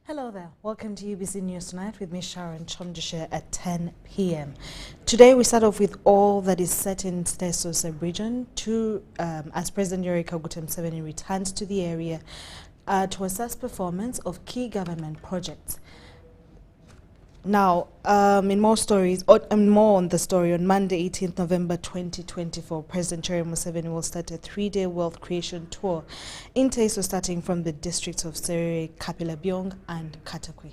Hello there. Welcome to UBC News Tonight with me, Sharon Kyomugisha, at 10 p.m. Today we start off with all that is set in Teso sub-region as President Yoweri Kaguta Museveni returns to the area to assess performance of key government projects. Now, in more stories, more on the story, on Monday, 18th November 2024, President Yoweri Museveni will start a 3-day wealth creation tour in Teso, starting from the districts of Serere, Kapelabyong and Katakwi.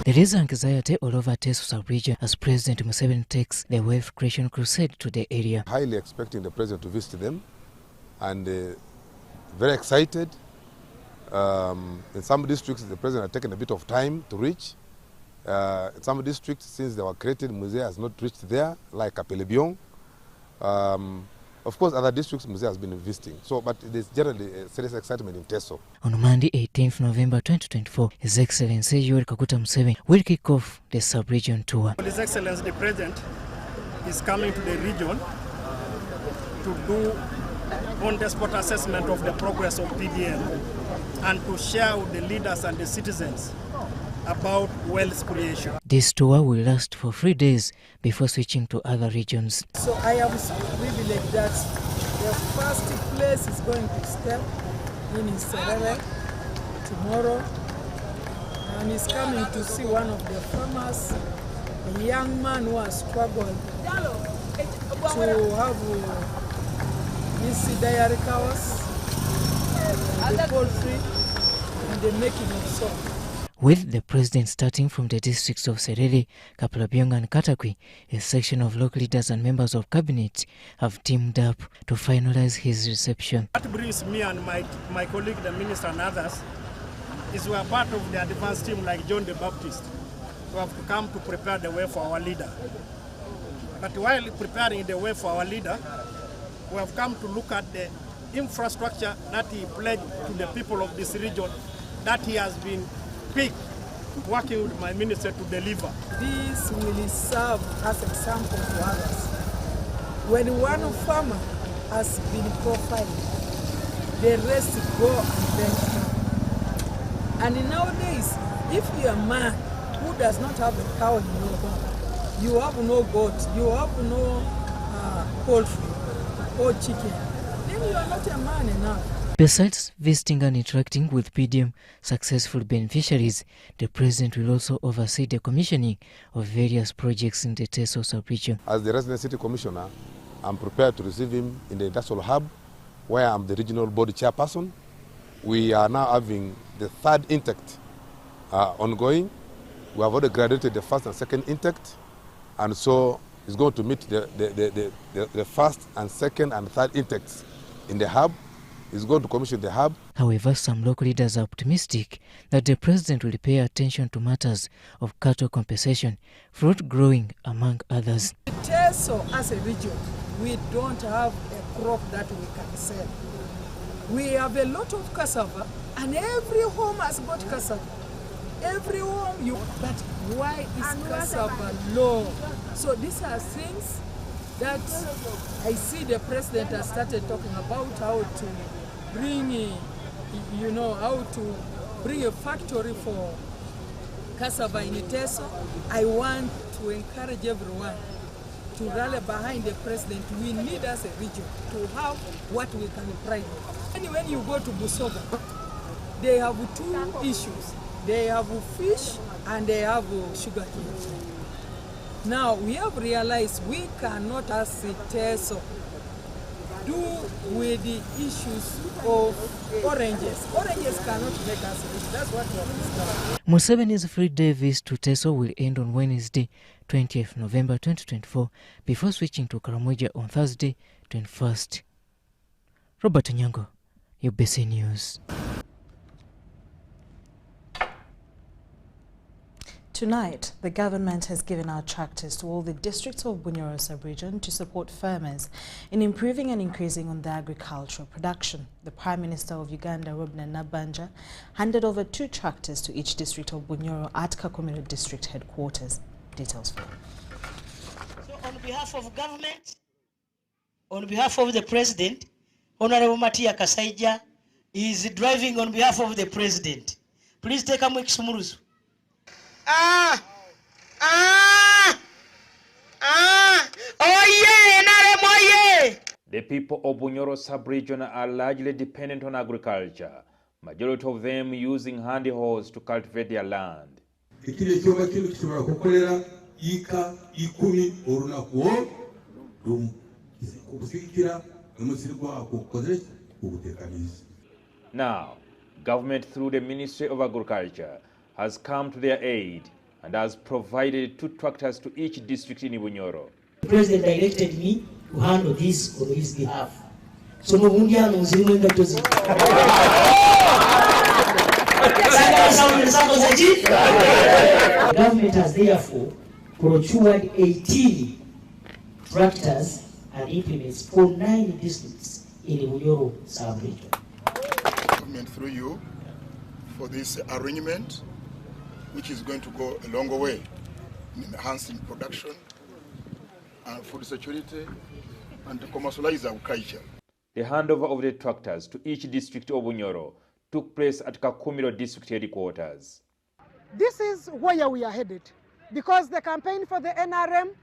There is anxiety all over Teso sub-region as President Museveni takes the wealth creation crusade to the area. Highly expecting the President to visit them and very excited. In some districts, the President had taken a bit of time to reach. In some districts, since they were created, Musée has not reached there, like Kapelabyong. Of course, other districts, Musée has been visiting. But there's generally a serious excitement in Teso. On Monday, 18th November 2024, His Excellency Yoweri Kaguta Museveni will kick off the sub-region tour. His Excellency the President is coming to the region to do on-the-spot assessment of the progress of PDM and to share with the leaders and the citizens about wealth creation. This tour will last for 3 days before switching to other regions. So I am so privileged that the first place is going to step in Serere tomorrow, and he's coming to see one of the farmers, a young man who has struggled to have these dairy cows, the poultry, and the making of soap. With the President starting from the districts of Serere, Kapelabyong and Katakwi, a section of local leaders and members of cabinet have teamed up to finalize his reception. What brings me and my colleague, the minister and others, is we are part of the advanced team like John the Baptist, who have come to prepare the way for our leader. But while preparing the way for our leader, we have come to look at the infrastructure that he pledged to the people of this region, that he has been quick working with my minister to deliver. This will serve as example to others. When one farmer has been profiled, the rest go and benefit. And nowadays, if you are a man who does not have a cow in your home, you have no goat, you have no poultry or chicken, then you are not a man enough. Besides visiting and interacting with PDM successful beneficiaries, the President will also oversee the commissioning of various projects in the Teso sub-region. As the resident city commissioner, I'm prepared to receive him in the industrial hub, where I'm the regional body chairperson. We are now having the third intake ongoing. We have already graduated the first and second intake, and so he's going to meet the first and second and third intakes in the hub. He's going to commission the hub. However, some local leaders are optimistic that the President will pay attention to matters of cattle compensation, fruit growing, among others. Teso, as a region, we don't have a crop that we can sell. We have a lot of cassava, and every home has got cassava. Every home, but why is cassava low? So these are things that I see the President has started talking about, how to bring, how to bring a factory for cassava in Teso. I want to encourage everyone to rally behind the President. We need as a region to have what we can pride on. And when you go to Busoga, they have two issues. They have fish and they have sugarcane. Now we have realized we cannot, as Teso, do with the issues of oranges. Oranges cannot make us rich. That's what we have discovered. Museveni's 3-day visit to Teso will end on Wednesday, 20th November 2024, before switching to Karamoja on Thursday, 21st. Robert Nyango, UBC News. Tonight, the government has given out tractors to all the districts of Bunyoro sub-region to support farmers in improving and increasing on their agricultural production. The Prime Minister of Uganda, Robert Nabanja, handed over 2 tractors to each district of Bunyoro at Kakomero District Headquarters. Details for you. So on behalf of government, on behalf of the President, Honorable Matia Kasaija is driving on behalf of the president. Please take a mic, Sumuruzu. The people of Bunyoro sub-region are largely dependent on agriculture, majority of them using handy hoes to cultivate their land. Now, government through the Ministry of Agriculture has come to their aid and has provided 2 tractors to each district in Bunyoro. The president directed me to handle this on his behalf. So the government has therefore procured 18 tractors and implements for 9 districts in the Bunyoro sub-region. Government through you for this arrangement, which is going to go a long way in enhancing production and food security and to commercialize agriculture. The handover of the tractors to each district of Bunyoro took place at Kakumiro district headquarters. This is where we are headed, because the campaign for the NRM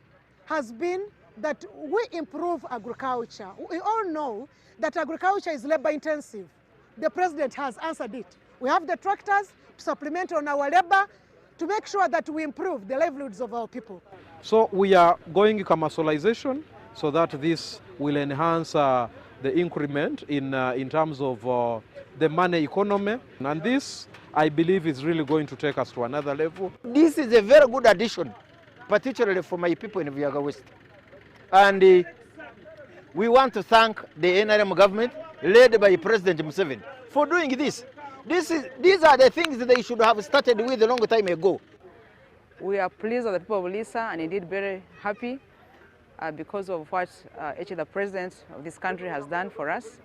has been that we improve agriculture. We all know that agriculture is labor intensive. The president has answered it. We have the tractors to supplement on our labor to make sure that we improve the livelihoods of our people. So we are going commercialization so that this will enhance the increment in terms of the money economy. And this, I believe, is really going to take us to another level. This is a very good addition, particularly for my people in Vihiga West. And we want to thank the NRM government, led by President Museveni, for doing this. These are the things that they should have started with a long time ago. We are pleased with the people of Lisa and indeed very happy because of what actually the president of this country has done for us.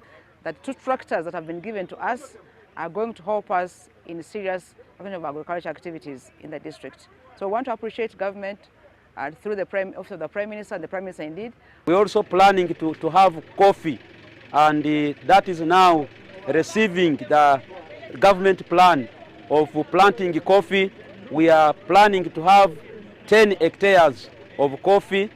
That 2 tractors that have been given to us are going to help us in serious of agriculture activities in the district. So I want to appreciate government through the Office of the Prime Minister and the Prime Minister indeed. We're also planning to have coffee, and that is now receiving the government plan of planting coffee. We are planning to have 10 hectares of coffee.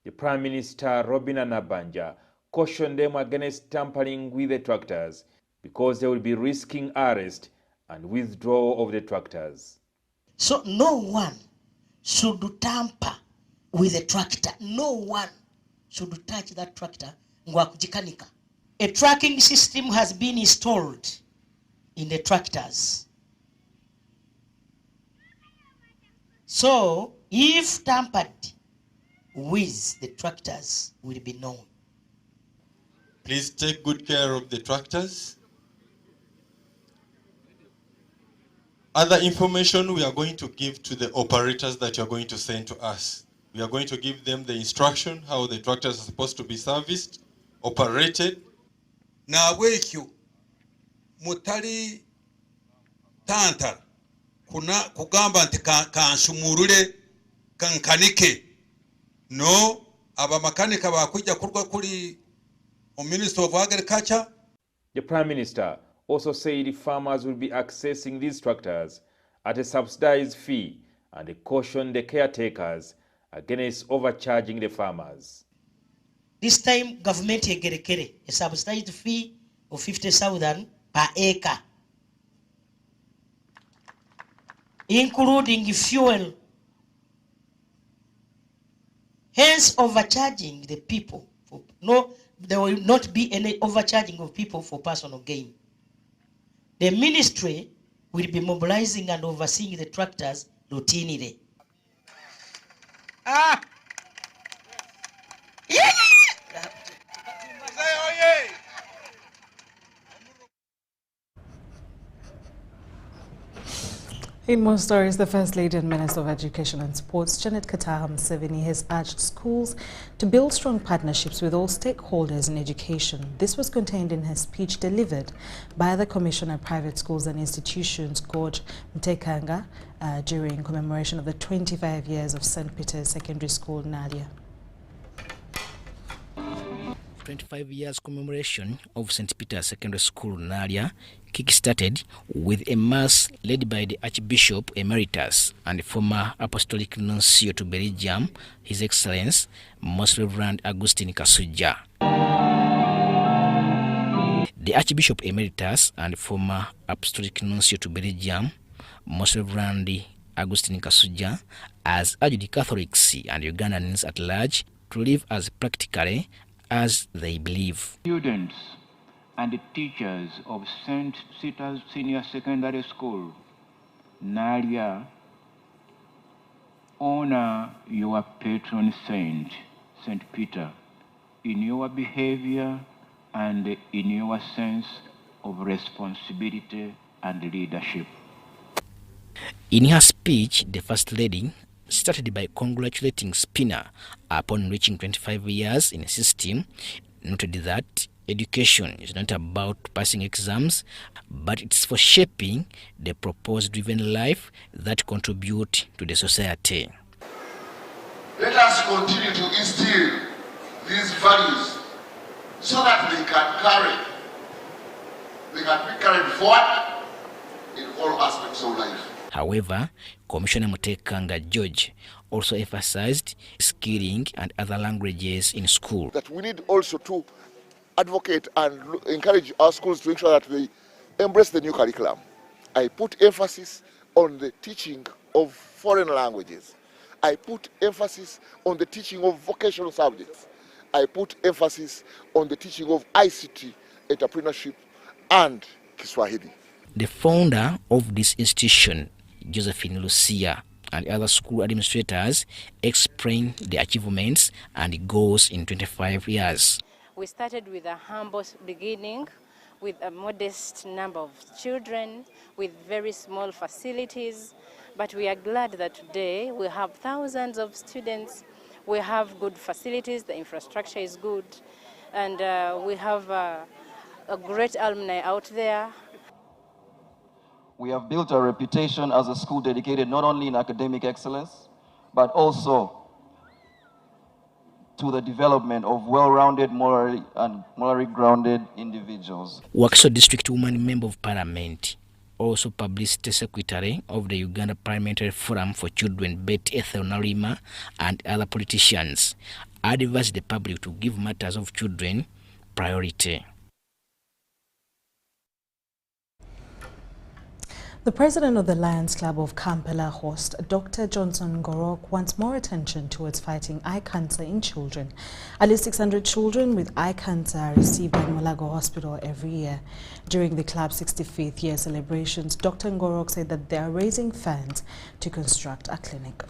The Prime Minister, Robina Nabanja, cautioned them against tampering with the tractors because they will be risking arrest and withdrawal of the tractors. So no one should tamper with a tractor. No one should touch that tractor. A tracking system has been installed in the tractors. So if tampered with, the tractors will be known. Please take good care of the tractors. Other information we are going to give to the operators that you are going to send to us. We are going to give them the instruction how the tractors are supposed to be serviced, operated. Na wekyo mutali tantara kuna kugamba nti kanshumurule kankanike no abamakanika bakujja kurwa kuri Minister of Agriculture. The Prime Minister also said farmers will be accessing these tractors at a subsidized fee and cautioned the caretakers against overcharging the farmers. This time, government yegerekere a subsidized fee of 50,000 per acre, including fuel. Hence, overcharging the people. There will not be any overcharging of people for personal gain. The ministry will be mobilizing and overseeing the tractors routinely. In more stories, the First Lady and Minister of Education and Sports, Janet Kataha Museveni, has urged schools to build strong partnerships with all stakeholders in education. This was contained in her speech delivered by the Commissioner of Private Schools and Institutions, George Mtekanga, during commemoration of the 25 years of St. Peter's Secondary School, Nadia. 25 years commemoration of St. Peter's Secondary School Naria kick-started with a mass led by the Archbishop Emeritus and former Apostolic Nuncio to Belgium, His Excellency Most Reverend Augustine Kasuja. The Archbishop Emeritus and former Apostolic Nuncio to Belgium, Most Reverend Augustine Kasuja, has urged Catholics and Ugandans at large to live as practically as they believe. Students and teachers of St. Peter's Senior Secondary School, Naria, honor your patron saint, St. Peter, in your behavior and in your sense of responsibility and leadership. In her speech, the First Lady started by congratulating Spina upon reaching 25 years in a system, noted that education is not about passing exams, but it's for shaping the purpose-driven life that contribute to the society. Let us continue to instill these values so that they can be carried forward in all aspects of life. However, Commissioner Mutekanga George also emphasized skilling and other languages in school. That we need also to advocate and encourage our schools to ensure that they embrace the new curriculum. I put emphasis on the teaching of foreign languages. I put emphasis on the teaching of vocational subjects. I put emphasis on the teaching of ICT, entrepreneurship, and Kiswahili. The founder of this institution, Josephine Lucia, and other school administrators explain the achievements and goals in 25 years. We started with a humble beginning, with a modest number of children, with very small facilities, but we are glad that today we have thousands of students, we have good facilities, the infrastructure is good, and we have a great alumni out there. We have built a reputation as a school dedicated not only in academic excellence, but also to the development of well-rounded, morally grounded individuals. Wakiso District Woman Member of Parliament, also Publicity Secretary of the Uganda Parliamentary Forum for Children, Betty Ethel Narima, and other politicians advised the public to give matters of children priority. The president of the Lions Club of Kampala host, Dr. Johnson Ngorok, wants more attention towards fighting eye cancer in children. At least 600 children with eye cancer are received at Mulago Hospital every year. During the club's 65th year celebrations, Dr. Ngorok said that they are raising funds to construct a clinic.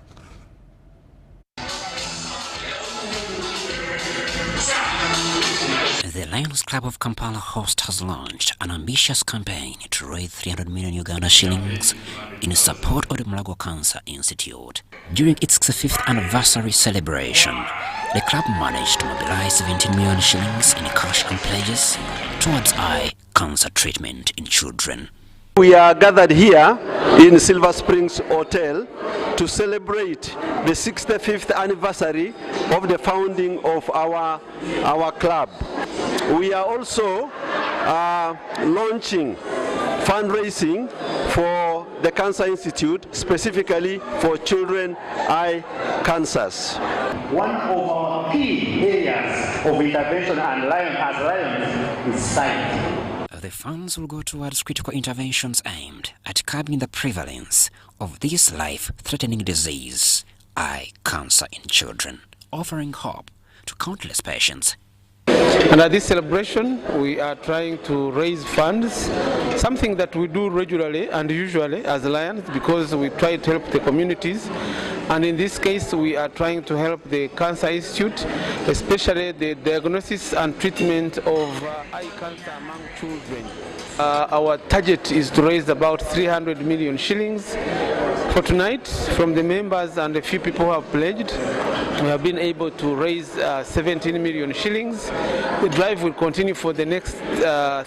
The Lions Club of Kampala host has launched an ambitious campaign to raise 300 million Uganda shillings in support of the Mulago Cancer Institute. During its 65th anniversary celebration, the club managed to mobilize 17 million shillings in cash and pledges towards eye cancer treatment in children. We are gathered here in Silver Springs Hotel to celebrate the 65th anniversary of the founding of our club. We are also launching fundraising for the Cancer Institute, specifically for children eye cancers. One of our key areas of intervention and Lions is sight. The funds will go towards critical interventions aimed at curbing the prevalence of this life-threatening disease, eye cancer in children, offering hope to countless patients. And at this celebration, we are trying to raise funds, something that we do regularly and usually as Lions, because we try to help the communities. And in this case, we are trying to help the Cancer Institute, especially the diagnosis and treatment of eye cancer among children. Our target is to raise about 300 million shillings. For tonight, from the members and a few people who have pledged, we have been able to raise 17 million shillings. The drive will continue for the next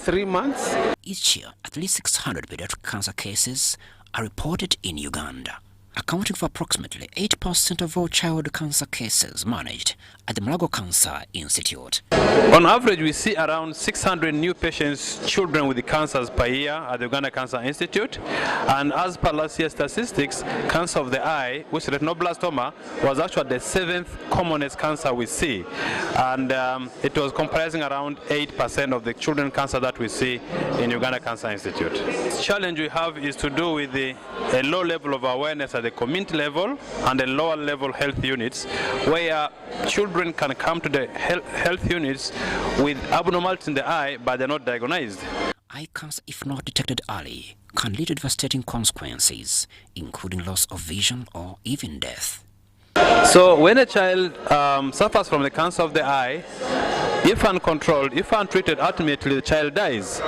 3 months. Each year, at least 600 pediatric cancer cases are reported in Uganda. accounting for approximately 8% of all child cancer cases managed at the Mulago Cancer Institute. On average, we see around 600 new patients, children with cancers per year at the Uganda Cancer Institute. And as per last year's statistics, cancer of the eye, which is retinoblastoma, was actually the 7th commonest cancer we see. And it was comprising around 8% of the children cancer that we see in Uganda Cancer Institute. The challenge we have is to do with a low level of awareness at the community level and the lower level health units, where children can come to the health units with abnormalities in the eye, but they're not diagnosed. Eye cancer, if not detected early, can lead to devastating consequences, including loss of vision or even death. So when a child suffers from the cancer of the eye, if uncontrolled, if untreated, ultimately the child dies.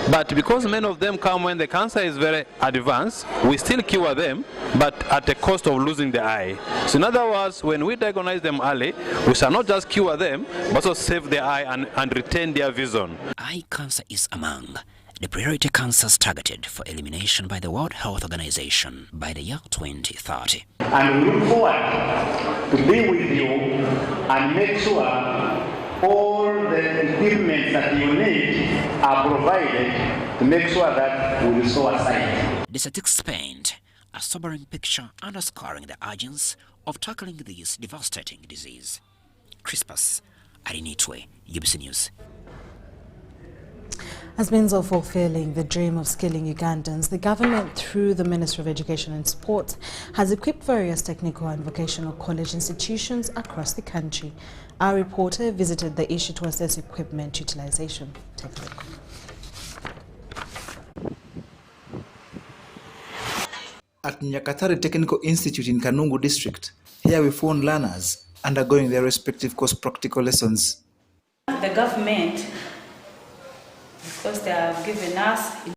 But because many of them come when the cancer is very advanced, we still cure them, but at the cost of losing the eye. So in other words, when we diagnose them early, we shall not just cure them, but also save their eye and retain their vision. Eye cancer is among the priority cancers targeted for elimination by the World Health Organization by the year 2030. And we look forward to be with you and make sure all the equipment that you need are provided to make sure that we restore sight. The statistics paint a sobering picture underscoring the urgency of tackling this devastating disease. Crispus Arinitwe, UBC News. As means of fulfilling the dream of skilling Ugandans, the government, through the Ministry of Education and Sport, has equipped various technical and vocational college institutions across the country. Our reporter visited the issue to assess equipment utilization. Take a look. At Nyakatare Technical Institute in Kanungu District, here we found learners undergoing their respective course practical lessons. The government, because they have given us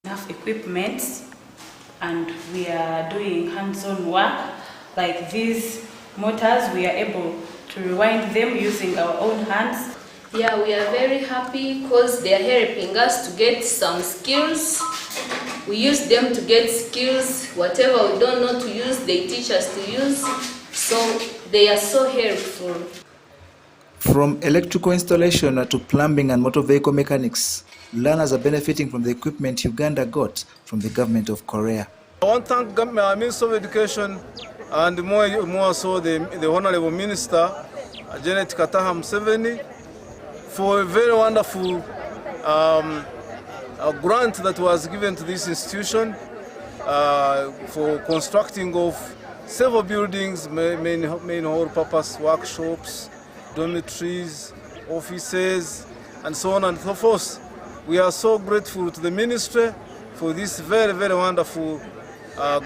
enough equipment and we are doing hands-on work, like these motors, we are able to rewind them using our own hands. Yeah, we are very happy because they are helping us to get some skills. We use them to get skills. Whatever we don't know to use, they teach us to use. So they are so helpful. From electrical installation to plumbing and motor vehicle mechanics, learners are benefiting from the equipment Uganda got from the government of Korea. I want to thank the Minister of Education and more so the Honorable Minister, Janet Kataha Museveni, for a very wonderful grant that was given to this institution for constructing of several buildings, main whole purpose workshops, dormitories, offices, and so on and so forth. We are so grateful to the ministry for this very, very wonderful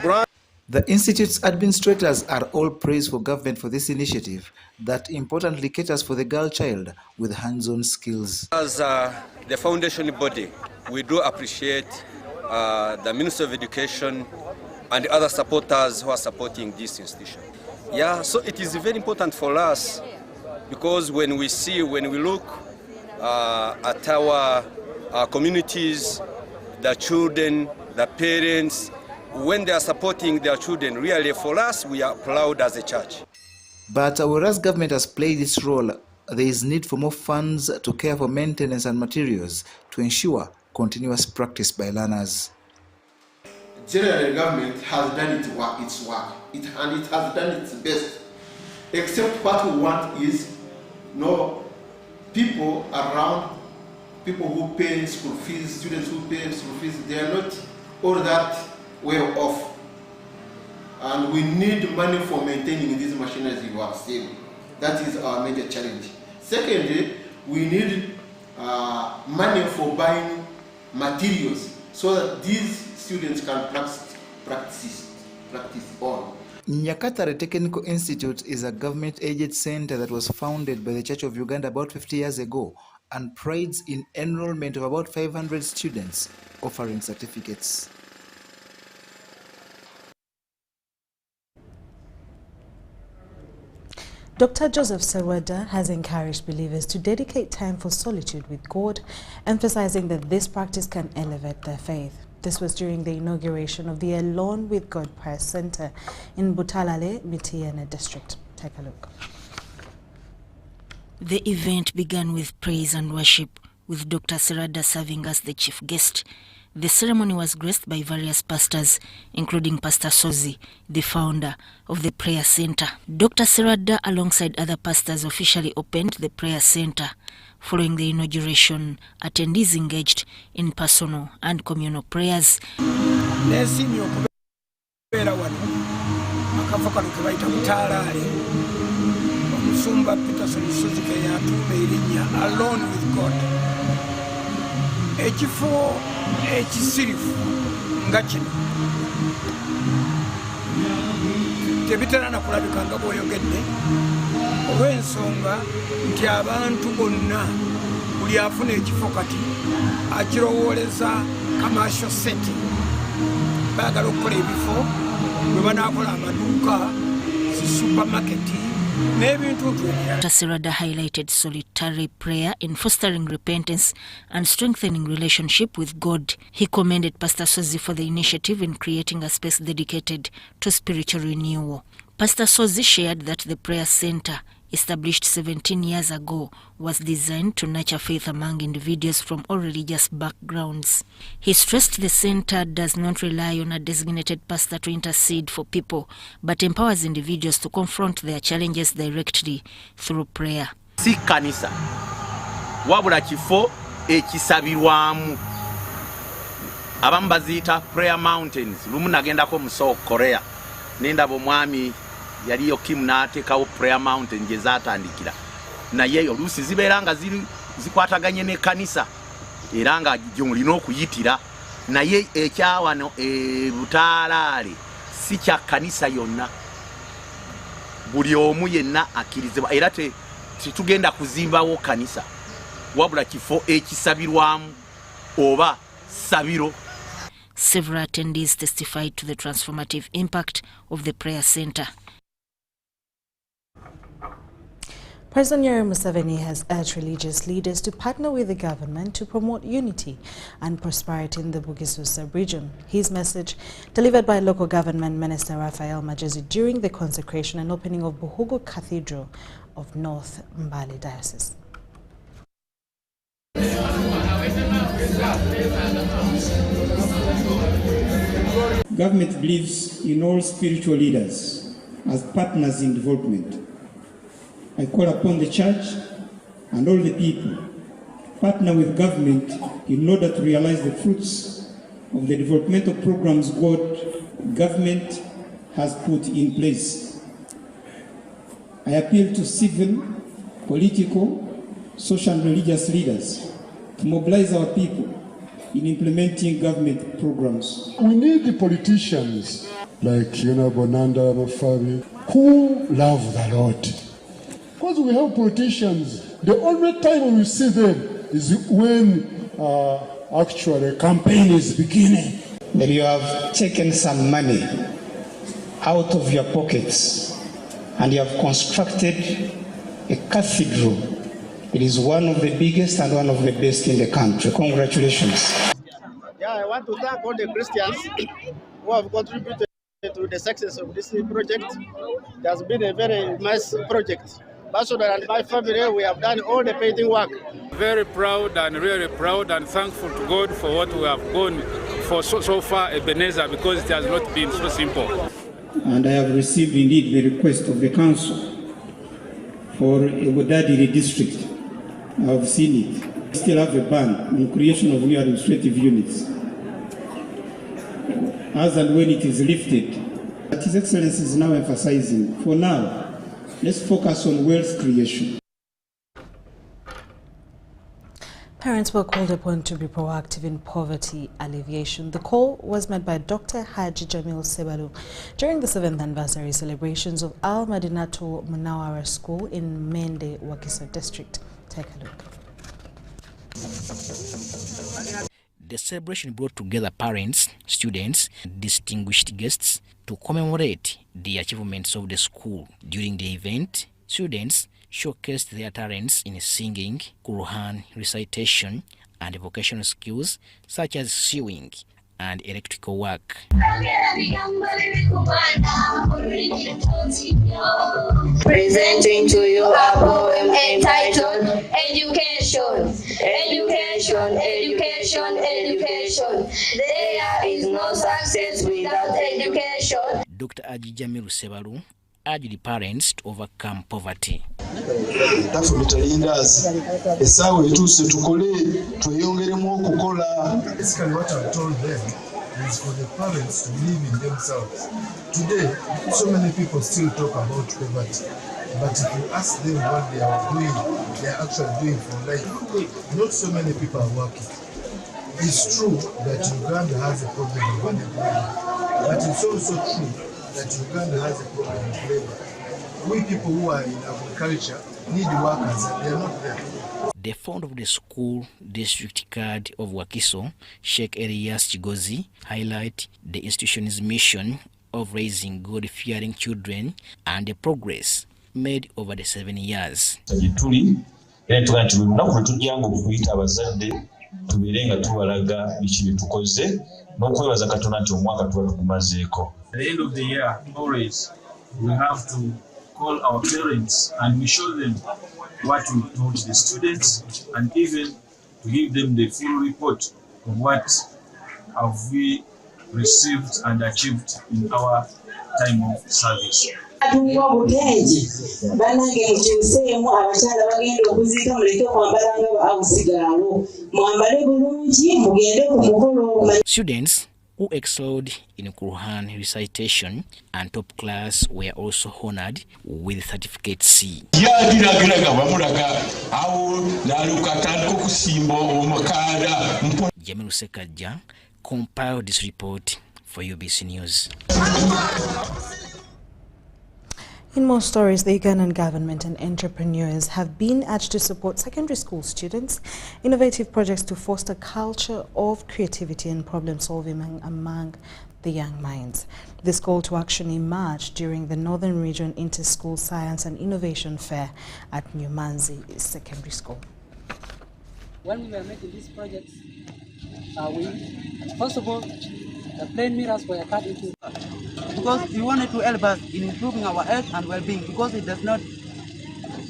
grant. The institute's administrators are all praised for government for this initiative that importantly caters for the girl child with hands-on skills. As the foundation body, we do appreciate the Minister of Education and the other supporters who are supporting this institution. Yeah, so it is very important for us because when we look at our communities, the children, the parents, when they are supporting their children, really for us, we are proud as a church. But whereas government has played its role, there is need for more funds to care for maintenance and materials to ensure continuous practice by learners. Generally, government has done its work, and it has done its best. Except what we want is people around, people who pay school fees, students who pay school fees, they are not all that well off. And we need money for maintaining these machineries you are seeing. That is our major challenge. Secondly, we need money for buying materials so that these students can practice on. Nyakatare Technical Institute is a government-aided center that was founded by the Church of Uganda about 50 years ago and prides in enrollment of about 500 students, offering certificates. Dr. Joseph Seweda has encouraged believers to dedicate time for solitude with God, emphasizing that this practice can elevate their faith. This was during the inauguration of the Alone with God Prayer Center in Butalale, Mitiene district. Take a look. The event began with praise and worship, with Dr. Serada serving as the chief guest. The ceremony was graced by various pastors, including Pastor Sozi, the founder of the prayer center. Dr. Serada, alongside other pastors, officially opened the prayer center. Following the inauguration, attendees engaged in personal and communal prayers. Alone with God. Ekifo ekisirifu nga kino tebitera na kulabika nga bw'oyogedde olw'ensonga nti abantu bonna buli afuna ekifo kati akirowooleza commercial setting baagala okukola ebifo bwe banaakola amaduuka supermarket. Dr. Serada highlighted solitary prayer in fostering repentance and strengthening relationship with God. He commended Pastor Sozi for the initiative in creating a space dedicated to spiritual renewal. Pastor Sozi shared that the prayer center, established 17 years ago, was designed to nurture faith among individuals from all religious backgrounds. He stressed the center does not rely on a designated pastor to intercede for people, but empowers individuals to confront their challenges directly through prayer. Si kanisa wabula kifo ekisabirwamu abamu baziyita prayer mountains. Lumu nagendako mu South Korea nendaba omwami yaliyo Kim n'ateekawo prayer mountain gye zaatandikira, naye oluusi zibeera nga zikwataganye ne kanisa era nga gy'olina okuyitira, naye ekyawano Butaalaale si kya kanisa yonna, buli omu yenna akkirizibwa, era tetugenda kuzimbawo kanisa wabula kifo ekisabirwamu oba sabiro. Several attendees testified to the transformative impact of the prayer center. President Yoweri Museveni has urged religious leaders to partner with the government to promote unity and prosperity in the Bugisu sub-region. His message delivered by local government minister Raphael Majezi during the consecration and opening of Buhugu Cathedral of North Mbale Diocese. Government believes in all spiritual leaders as partners in development. I call upon the church and all the people to partner with government in order to realize the fruits of the developmental programs government has put in place. I appeal to civil, political, social and religious leaders to mobilize our people in implementing government programs. We need the politicians like Bonanda Mafabi who love the Lord. Because we have politicians, the only time we see them is when actually a campaign is beginning. That you have taken some money out of your pockets and you have constructed a cathedral. It is one of the biggest and one of the best in the country. Congratulations. Yeah, I want to thank all the Christians who have contributed to the success of this project. It has been a very nice project. Ambassador and my family, we have done all the painting work. Very proud and really proud and thankful to God for what we have gone for so far, Ebenezer, because it has not been so simple. And I have received indeed the request of the council for Ebodadiri district. I have seen it. We still have a ban on creation of new administrative units. As and when it is lifted, but His Excellency is now emphasizing, for now, let's focus on wealth creation. Parents were called upon to be proactive in poverty alleviation. The call was made by Dr. Haji Jamil Sebalu during the 7th anniversary celebrations of Al Madinatul Munawara School in Mende, Wakiso district. Take a look. The celebration brought together parents, students, and distinguished guests to commemorate the achievements of the school. During the event, students showcased their talents in singing, Quran recitation, and vocational skills such as sewing and electrical work. Presenting to you a poem entitled Education, Education, Education, Education. There is no success without education. Dr. Ajijamiru Sebalu urged the parents to overcome poverty. Basically what I told them is for the parents to believe in themselves. Today, so many people still talk about poverty, but if you ask them what they are doing, they are actually doing for life. Not so many people are working. It's true that Uganda has a problem of unemployment, but it's also true that Uganda has a problem of labor. We people who are in agriculture need workers and they are not there. The founder of the school district card of Wakiso, Sheikh Elias Chigozi, highlight the institution's mission of raising God-fearing children and the progress made over the 7 years. At the end of the year, always, we have to call our parents and we show them what we taught the students and even to give them the full report of what have we received and achieved in our time of service. Students who excelled in Quran recitation and top class were also honored with Certificate C. Jamilu Sekaja compiled this report for UBC News. In more stories, the Ugandan government and entrepreneurs have been urged to support secondary school students' innovative projects to foster a culture of creativity and problem-solving among the young minds. This call to action emerged during the Northern Region Inter-School Science and Innovation Fair at Nyumanzi Secondary School. When we were making these projects, first of all, the plain mirrors were cut into because we wanted to help us in improving our health and well-being, because it does not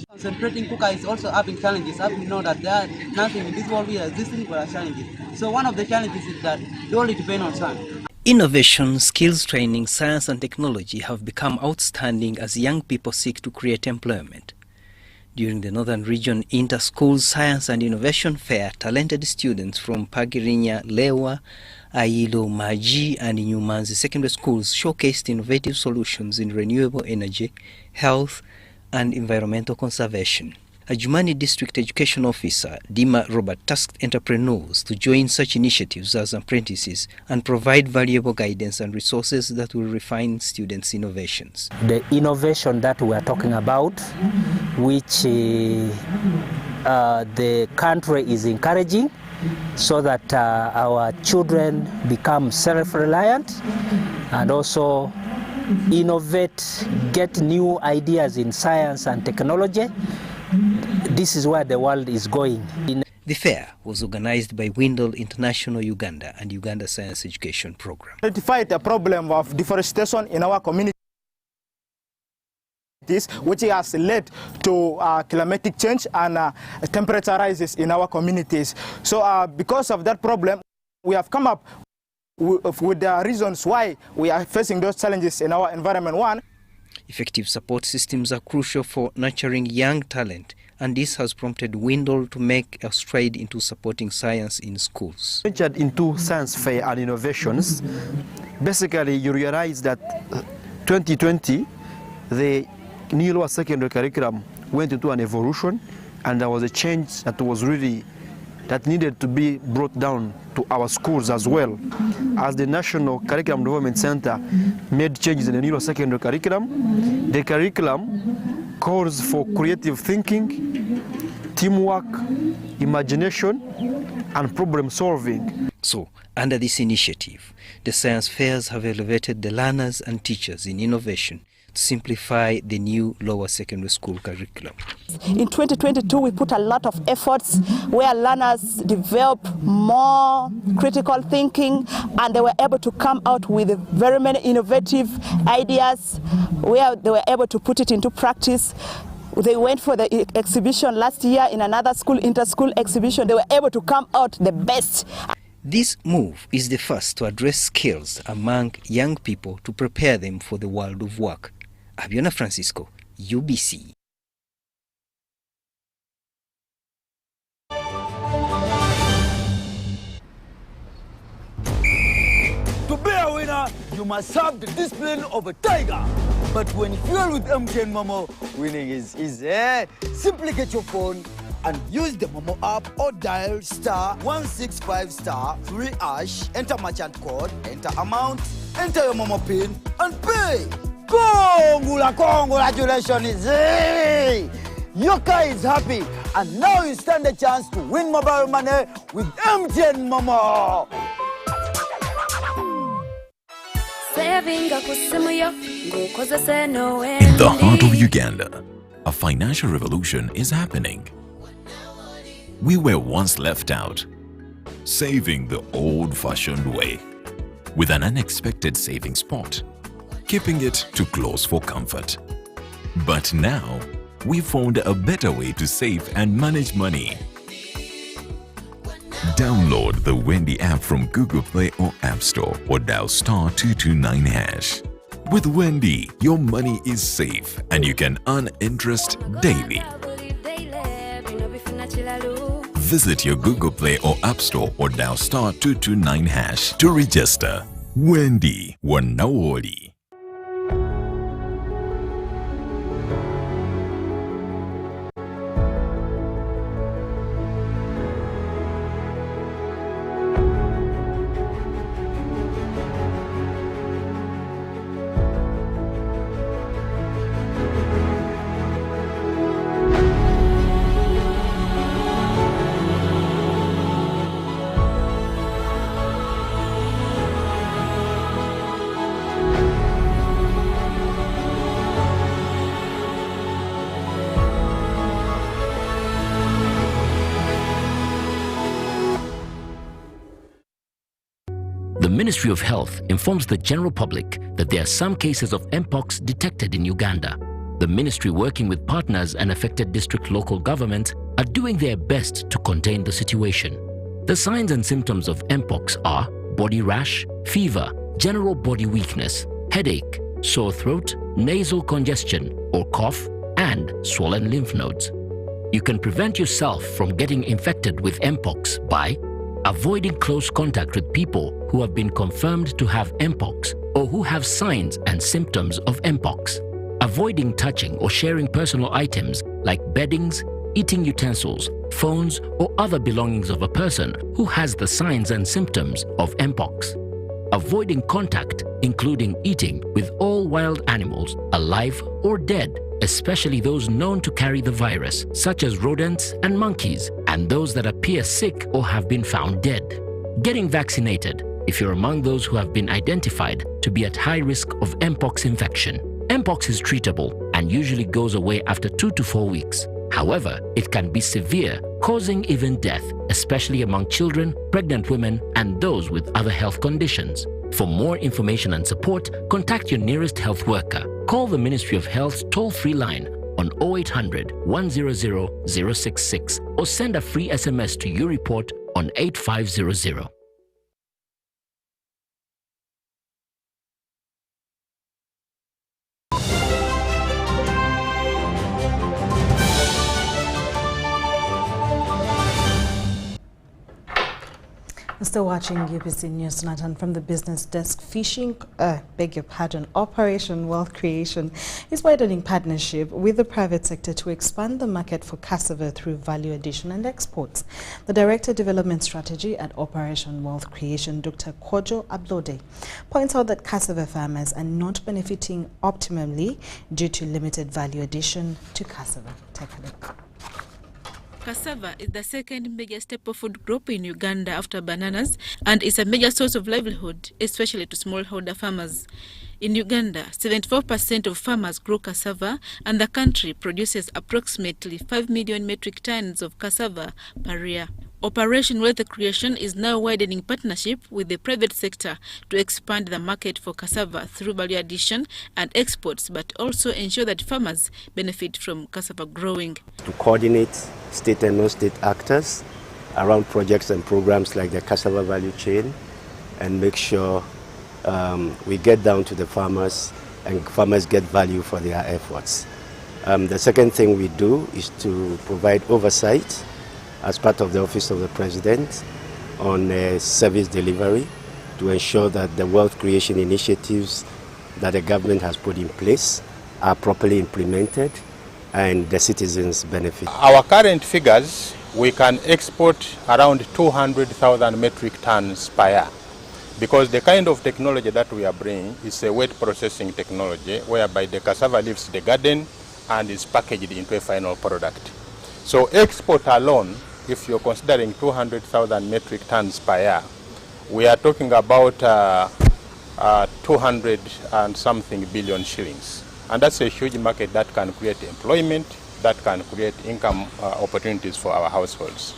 concentrating cooker is also having challenges. As we know that there are nothing in this world we are existing for challenges. So one of the challenges is that they only depend on sun. Innovation, skills training, science and technology have become outstanding as young people seek to create employment. During the Northern Region Inter-School Science and Innovation Fair, talented students from Pagirinya, Lewa, Ailo, Maji and Nyumanzi secondary schools showcased innovative solutions in renewable energy, health and environmental conservation. A Jumani District Education Officer, Dima Robert, tasked entrepreneurs to join such initiatives as apprentices and provide valuable guidance and resources that will refine students' innovations. The innovation that we are talking about, which the country is encouraging, so that our children become self-reliant and also innovate, get new ideas in science and technology. This is where the world is going. The fair was organized by Windle International Uganda and Uganda Science Education Program. Identified the problem of deforestation in our community, which has led to climatic change and temperature rises in our communities. So because of that problem, we have come up with the reasons why we are facing those challenges in our environment. One, effective support systems are crucial for nurturing young talent, and this has prompted Windle to make a stride into supporting science in schools. Ventured into science fair and innovations. Basically, you realize that 2020, the new lower secondary curriculum went into an evolution, and there was a change that was really that needed to be brought down to our schools as well. As the National Curriculum Development Center made changes in the new secondary curriculum, the curriculum calls for creative thinking, teamwork, imagination, and problem solving. So, under this initiative, the science fairs have elevated the learners and teachers in innovation to simplify the new lower secondary school curriculum. In 2022, we put a lot of efforts where learners develop more critical thinking and they were able to come out with very many innovative ideas where they were able to put it into practice. They went for the exhibition last year in another school, inter-school exhibition. They were able to come out the best. This move is the first to address skills among young people to prepare them for the world of work. Abiona Francisco, UBC. To be a winner, you must have the discipline of a tiger. But when fueled with MTN Momo, winning is easy. Simply get your phone and use the Momo app or dial *165*3#, enter merchant code, enter amount, enter your Momo PIN, and pay. Congratulations! Your car is happy, and now you stand a chance to win mobile money with MTN Momo. In the heart of Uganda, a financial revolution is happening. We were once left out, saving the old-fashioned way, with an unexpected saving spot, keeping it too close for comfort. But now, we found a better way to save and manage money. Download the Wendy app from Google Play or App Store or dial *229#. With Wendy, your money is safe and you can earn interest daily. Visit your Google Play or App Store or dial *229# to register. Wendy, Wanawoli. The Ministry of Health informs the general public that there are some cases of Mpox detected in Uganda. The ministry, working with partners and affected district local governments, are doing their best to contain the situation. The signs and symptoms of Mpox are body rash, fever, general body weakness, headache, sore throat, nasal congestion or cough, and swollen lymph nodes. You can prevent yourself from getting infected with Mpox by avoiding close contact with people who have been confirmed to have Mpox or who have signs and symptoms of Mpox. Avoiding touching or sharing personal items like beddings, eating utensils, phones, or other belongings of a person who has the signs and symptoms of Mpox. Avoiding contact, including eating, with all wild animals, alive or dead, especially those known to carry the virus, such as rodents and monkeys, and those that appear sick or have been found dead. Getting vaccinated if you're among those who have been identified to be at high risk of Mpox infection. Mpox is treatable and usually goes away after 2 to 4 weeks. However, it can be severe, causing even death, especially among children, pregnant women, and those with other health conditions. For more information and support, contact your nearest health worker. Call the Ministry of Health's toll-free line on 0800 100 066 or send a free SMS to your report on 8500. Still watching UBC News tonight, and from the business desk, Operation Wealth Creation is widening partnership with the private sector to expand the market for cassava through value addition and exports. The Director Development Strategy at Operation Wealth Creation, Dr. Kojo Ablode, points out that cassava farmers are not benefiting optimally due to limited value addition to cassava. Take a look. Cassava is the second major staple food crop in Uganda after bananas and is a major source of livelihood, especially to smallholder farmers. In Uganda, 74% of farmers grow cassava, and the country produces approximately 5 million metric tons of cassava per year. Operation Wealth Creation is now widening partnership with the private sector to expand the market for cassava through value addition and exports, but also ensure that farmers benefit from cassava growing. To coordinate state and non-state actors around projects and programs like the cassava value chain and make sure we get down to the farmers and farmers get value for their efforts. The second thing we do is to provide oversight as part of the Office of the President on service delivery to ensure that the wealth creation initiatives that the government has put in place are properly implemented and the citizens benefit. Our current figures, we can export around 200,000 metric tons per year, because the kind of technology that we are bringing is a wet processing technology whereby the cassava leaves the garden and is packaged into a final product. So export alone, if you're considering 200,000 metric tons per year, we are talking about 200 and something billion shillings. And that's a huge market that can create employment, that can create income opportunities for our households.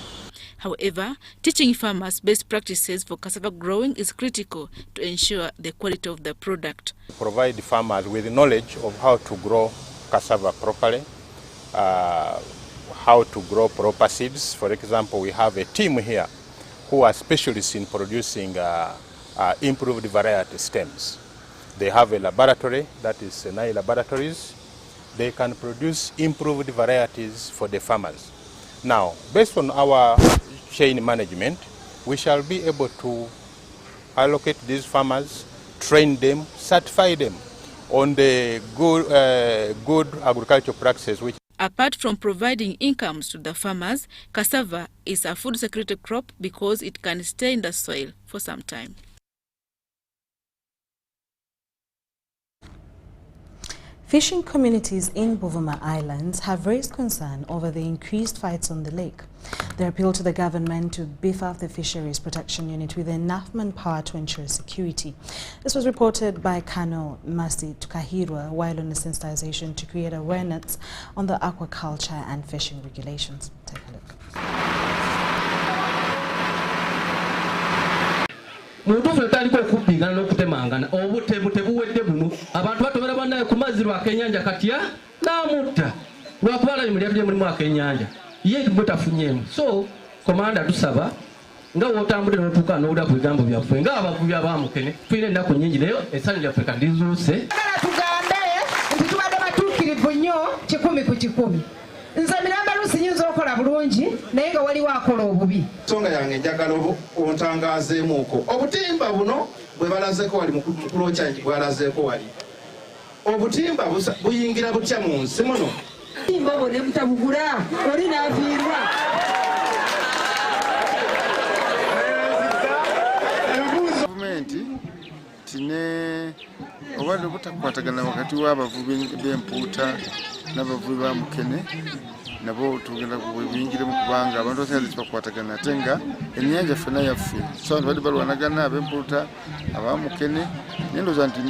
However, teaching farmers best practices for cassava growing is critical to ensure the quality of the product. Provide farmers with knowledge of how to grow cassava properly, how to grow proper seeds. For example, we have a team here who are specialists in producing improved variety stems. They have a laboratory, that is Senai Laboratories. They can produce improved varieties for the farmers. Now, based on our chain management, we shall be able to allocate these farmers, train them, certify them on the good agricultural practices. Apart from providing incomes to the farmers, cassava is a food security crop because it can stay in the soil for some time. Fishing communities in Buvuma Islands have raised concern over the increased fights on the lake. They appeal to the government to beef up the fisheries protection unit with enough manpower to ensure security. This was reported by Colonel Masi Tukahirwa while on a sensitization to create awareness on the aquaculture and fishing regulations. Take a look. Muntu fuletaliko okubbiigana n'okutemangana obutebute buwedde buno abantu batobera bannaye ku mazzi lw'akenyanja katya n'amutta lwakuba alabye mu mulimu akenyanja ye butafunyeemu. So komanda tusaba nga wotambulira n'otuuka n'owulira ku bigambo byaffe ng'abavubi abamukene tulina ennaku nnyingi naye essanyu lyaffe kandizuuse. Tugambe nti tubadde batuukirivu nnyo 100 ku 100. Nze miramba luusi nyinza okola bulungi naye nga waliwo akola obubi. Nsonga yange njagala ontangaazeemuuko obutimba buno bwe balazeeko wali mukulu kyanji bwalazeeko wali obutimba buyingira butya mu nsi muno. Obutimba bwo ne butabugula oli n'afiirwa. Gavumenti tine obadde butakwatagana wakati w'abavubi b'empuuta n'abavubi ba mukene nabo tugenda kubiyingiremu kubanga abantu basinga tebakwatagana ate nga ennyanja ffena yaffe so abantu badde balwanagana ab'empuuta abamukene naye ndowooza nti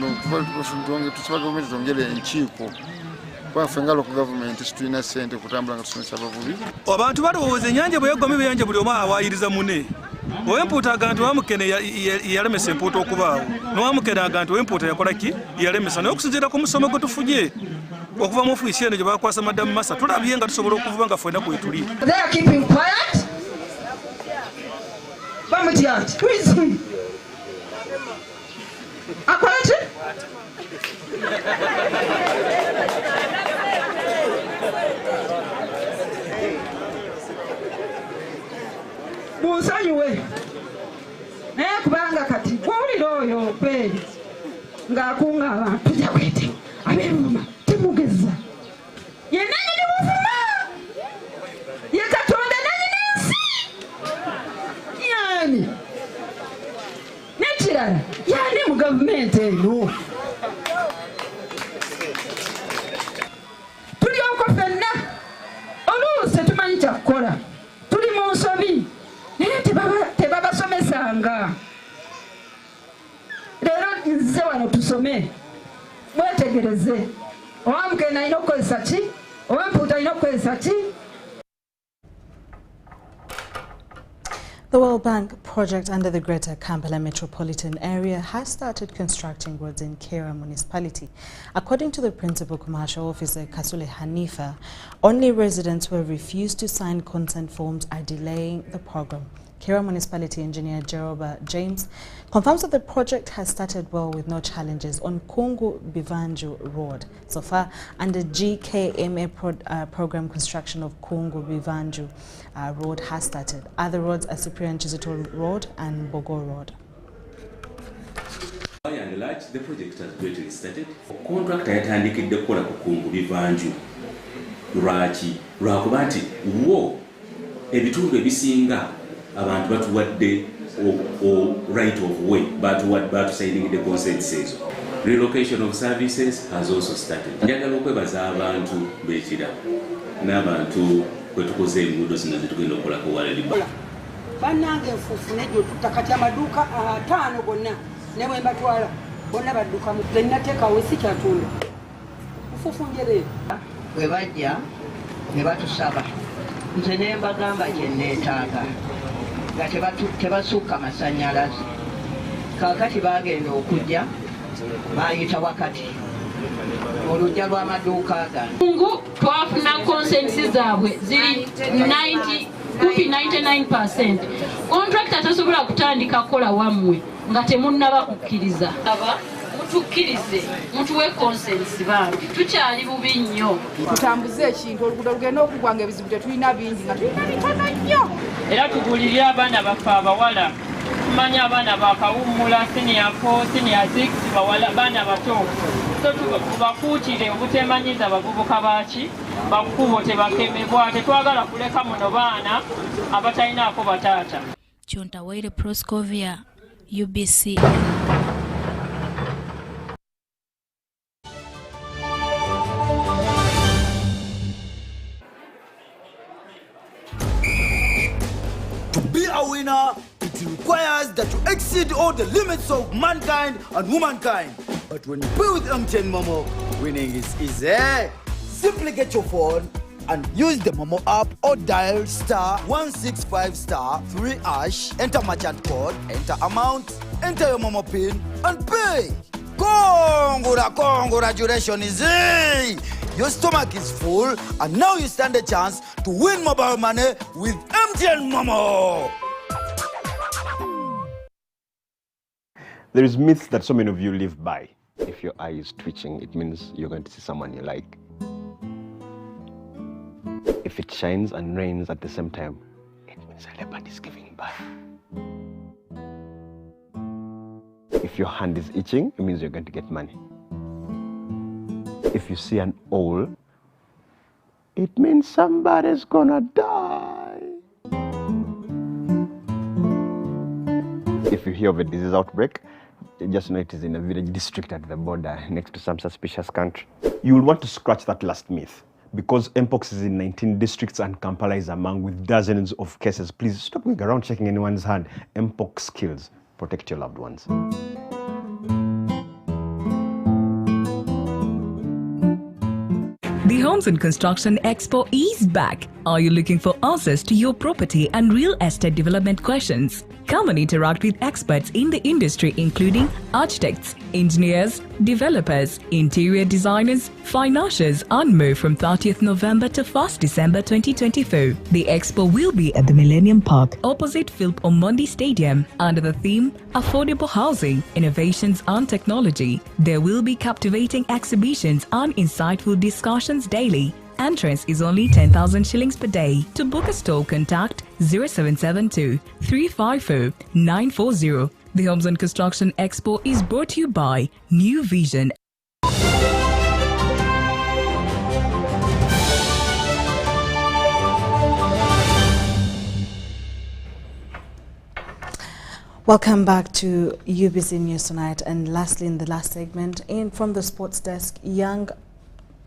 tusaba gavumenti tongere enkiiko kwaffe nga loko gavumenti situlina ssente okutambula nga tusomesa abavubi. Abantu balowooza ennyanja bwe yeggwamo ebyennyanja buli omu awaayiriza munne. Ow'empuuta agantu wamukene yalemesa empuuta okubaawo n'owamukene agantu ow'empuuta yakola ki yalemesa naye okusinziira ku musomo gwe tufuje okuva mu ofiisi eno gye bakwasa Madamu Masa tulabye nga tusobola okuvuba nga ffenna kwetuli. They are keeping quiet. Bamutiat, who is he? Akwate? Musanyuwe. Naye kubanga kati gw'owulira oyo kweri ng'akunga abantu tujja kwete ab'Ebuvuma temugeza ye nannyini Buvuma ye Katonda nannyini ensi yani n'ekirala yani mu gavumenti eno tulyoko ffenna oluusi tetumanyi kyakukola tuli mu nsobi naye tebabasomesanga. Leero nze wano tusome mwetegereze owamukene alina okukozesa ki ow'empuuta alina okukozesa ki. The World Bank project under the Greater Kampala metropolitan area has started constructing roads in Kira municipality. According to the Principal Commercial Officer Kasule Hanifa, only residents who have refused to sign consent forms are delaying the program. Kira Municipality Engineer Jeroba James confirms that the project has started well with no challenges on Kungu Bivanju Road. So far, under GKMA program, construction of Kungu Bivanju Road has started. Other roads are Cyprian Chizito Road and Bogo Road. By and large, the project has greatly started. Contract yatandikidde kukola ku Kungu Bivanju lwaki lwakuba nti wo ebitundu ebisinga abantu batuwadde right of way batusaining the consents ezo. Relocation of services has also started. Njagala okwebaza abantu bekira n'abantu kwetukoze enguudo zino zetugenda okukolako walaliba. Bannange enfuufu n'egyo tutakati amaduuka 5 gonna ne bwe mbatwala bonna badduka mu nnateekawo si kyatunda nfuufu njereyo bwe bajja ne batusaba nze ne mbagamba gye nneetaaga nga tebasukka masannyalaze kaakati baagenda okujja baayita wakati olujja lw'amaduuka agandi Kungu twafuna konsensi zaabwe ziri 99%. Contractor tasobola kutandika kukola wammwe nga temunnaba kukkiriza. Mutukkirize mutuwe konsensi bambi tukyali bubi nnyo tutambuze ekintu oluguudo lugenda okugwa nga ebizibu tetulina bingi nga tulina bitono nnyo era tugulirira abaana baffe abawala tumanya abaana bakawummula senior 4 senior 6 bawala baana bato so tubakuutire obutemanyiza bavubuka baaki bakubo tebakemebwa tetwagala kuleka muno baana abatalinaako bataata Kyontawaire Proscovia UBC. To be a winner, it requires that you exceed all the limits of mankind and womankind. But when you play with MTN Momo, winning is easy. Simply get your phone and use the Momo app or dial *165*3#, enter merchant code, enter amount, enter your Momo PIN and pay. Congratulations! Your stomach is full and now you stand a chance to win mobile money with MTN Momo. There is myths that so many of you live by. If your eye is twitching, it means you're going to see someone you like. If it shines and rains at the same time, it means a leopard is giving birth. If your hand is itching, it means you're going to get money. If you see an owl, it means somebody's gonna die. If you hear of a disease outbreak, just know it is in a village district at the border next to some suspicious country. You will want to scratch that last myth. Because Mpox is in 19 districts and Kampala is among with dozens of cases. Please stop going around checking anyone's hand. Mpox kills. Protect your loved ones. The Homes and Construction Expo is back. Are you looking for answers to your property and real estate development questions? Come and interact with experts in the industry including architects, engineers, developers, interior designers, financiers and more from 30th November to 1st December 2024. The expo will be at the Millennium Park opposite Philip Omondi Stadium under the theme Affordable Housing, Innovations and Technology. There will be captivating exhibitions and insightful discussions daily. Entrance is only 10,000 shillings per day. To book a stall, contact 0772 354 940. The Homes and Construction Expo is brought to you by New Vision. Welcome back to UBC News Tonight. And lastly, in the last segment, from the sports desk, young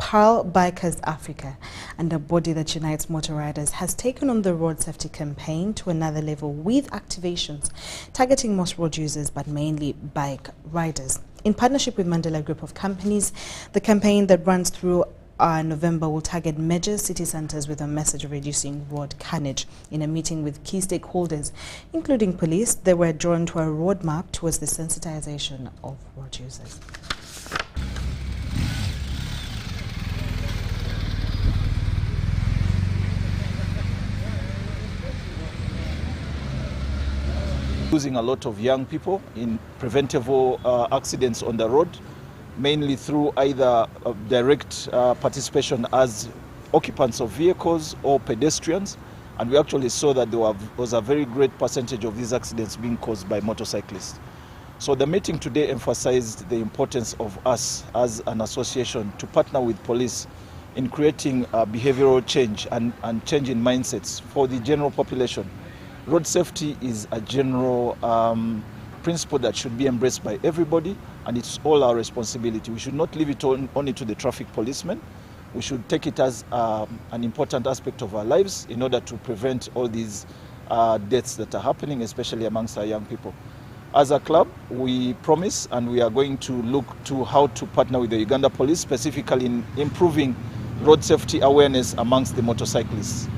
Pearl Bikers Africa, and a body that unites motor riders, has taken on the road safety campaign to another level with activations targeting most road users but mainly bike riders. In partnership with Mandela Group of Companies, the campaign that runs through November will target major city centers with a message of reducing road carnage. In a meeting with key stakeholders, including police, they were drawn to a roadmap towards the sensitization of road users. Losing a lot of young people in preventable accidents on the road, mainly through either direct participation as occupants of vehicles or pedestrians. And we actually saw that there was a very great percentage of these accidents being caused by motorcyclists. So the meeting today emphasized the importance of us as an association to partner with police in creating behavioral change and change in mindsets for the general population. Road safety is a general principle that should be embraced by everybody, and it's all our responsibility. We should not leave it only to the traffic policemen. We should take it as an important aspect of our lives in order to prevent all these deaths that are happening, especially amongst our young people. As a club, we promise and we are going to look to how to partner with the Uganda Police, specifically in improving road safety awareness amongst the motorcyclists.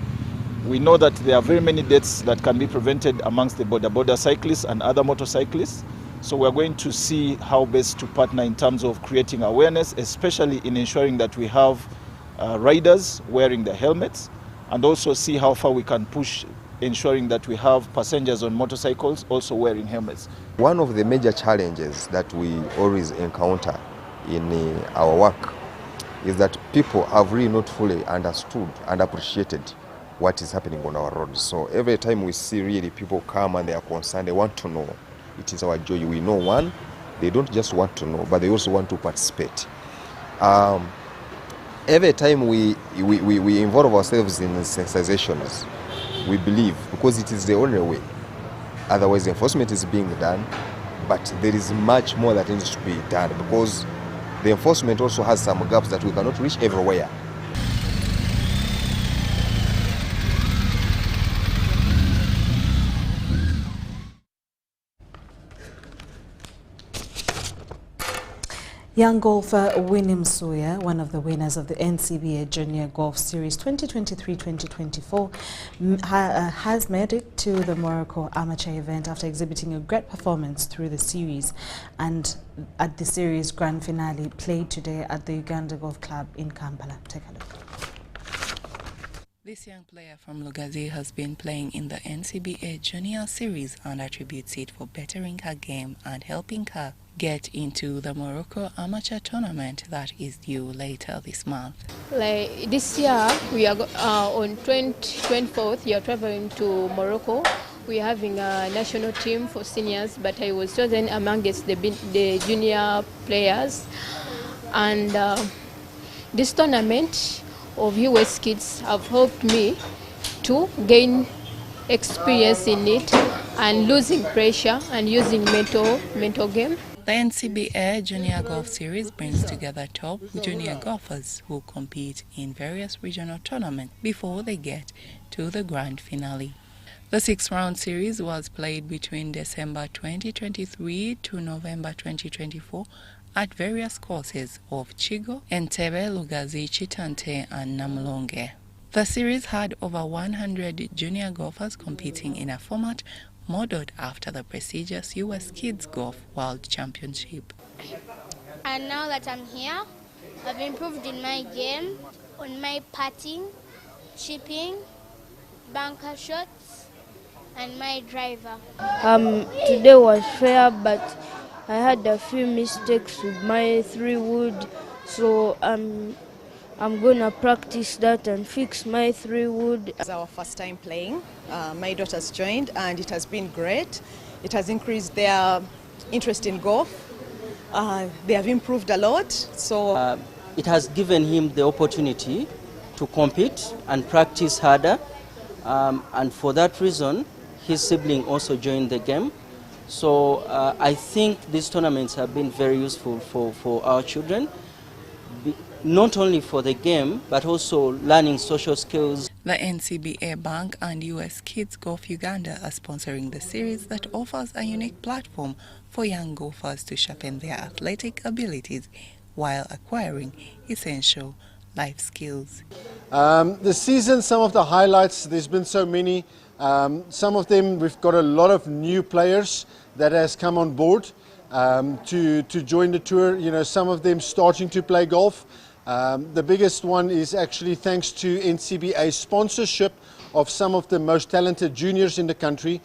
We know that there are very many deaths that can be prevented amongst the border cyclists and other motorcyclists. So we're going to see how best to partner in terms of creating awareness, especially in ensuring that we have riders wearing their helmets, and also see how far we can push ensuring that we have passengers on motorcycles also wearing helmets. One of the major challenges that we always encounter in our work is that people have really not fully understood and appreciated what is happening on our roads. So every time we see really people come and they are concerned, they want to know. It is our joy. We know, one, they don't just want to know, but they also want to participate. Every time we involve ourselves in sensitizations, we believe, because it is the only way. Otherwise, enforcement is being done, but there is much more that needs to be done, because the enforcement also has some gaps that we cannot reach everywhere. Young golfer Winnie Msuya, one of the winners of the NCBA Junior Golf Series 2023-2024, has made it to the Morocco amateur event after exhibiting a great performance through the series, and at the series grand finale played today at the Uganda Golf Club in Kampala. Take a look. This young player from Lugazi has been playing in the NCBA Junior Series and attributes it for bettering her game and helping her get into the Morocco Amateur Tournament that is due later this month. Like this year, we are on 24th, we are traveling to Morocco. We are having a national team for seniors, but I was chosen amongst the junior players. And this tournament of US kids have helped me to gain experience in it and losing pressure and using mental game. The NCBA Junior Golf Series brings together top junior golfers who compete in various regional tournaments before they get to the grand finale. The 6-round series was played between December 2023 to November 2024 at various courses of Chigo, Entebbe, Lugazi, Chitante and Namlonge. The series had over 100 junior golfers competing in a format modeled after the prestigious US Kids Golf World Championship. And now that I'm here, I've improved in my game, on my putting, chipping, bunker shots, and my driver. Today was fair, but I had a few mistakes with my 3-wood, so I'm gonna practice that and fix my 3-wood. It's our first time playing. My daughter's joined and it has been great. It has increased their interest in golf. They have improved a lot. So it has given him the opportunity to compete and practice harder. And for that reason, his sibling also joined the game. So I think these tournaments have been very useful for our children. Not only for the game, but also learning social skills. The NCBA Bank and US Kids Golf Uganda are sponsoring the series that offers a unique platform for young golfers to sharpen their athletic abilities while acquiring essential life skills. The season, some of the highlights, there's been so many. Some of them, we've got a lot of new players that has come on board to join the tour. You know, some of them starting to play golf. The biggest one is actually thanks to NCBA's sponsorship of some of the most talented juniors in the country.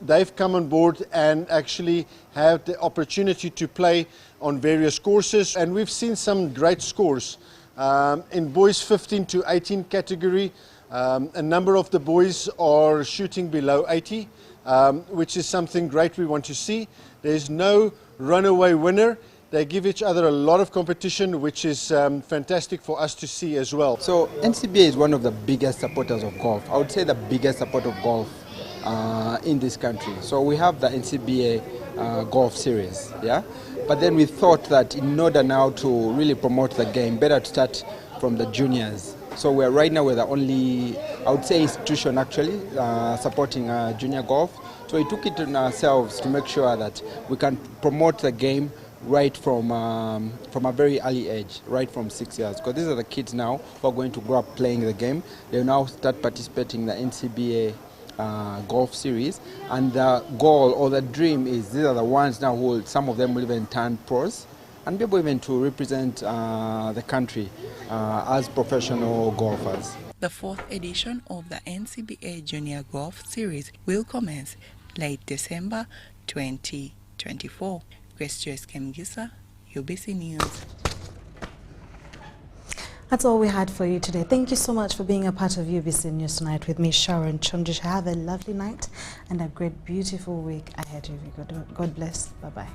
They've come on board and actually have the opportunity to play on various courses, and we've seen some great scores. In boys 15 to 18 category, a number of the boys are shooting below 80, which is something great we want to see. There's no runaway winner. They give each other a lot of competition, which is fantastic for us to see as well. So NCBA is one of the biggest supporters of golf. I would say the biggest supporter of golf in this country. So we have the NCBA golf series, yeah? But then we thought that in order now to really promote the game, better to start from the juniors. So we're right now we're the only, I would say, institution actually supporting junior golf. So we took it on ourselves to make sure that we can promote the game right from a very early age, right from 6 years. Because these are the kids now who are going to grow up playing the game. They now start participating in the NCBA golf series, and the goal or the dream is these are the ones now who some of them will even turn pros and be able even to represent the country as professional golfers. The 4th edition of the NCBA Junior Golf Series will commence late December 2024. Sharon Kyomugisha, UBC News. That's all we had for you today. Thank you so much for being a part of UBC News Tonight with me, Sharon Kyomugisha. Have a lovely night and a great, beautiful week ahead of you. God bless. Bye-bye.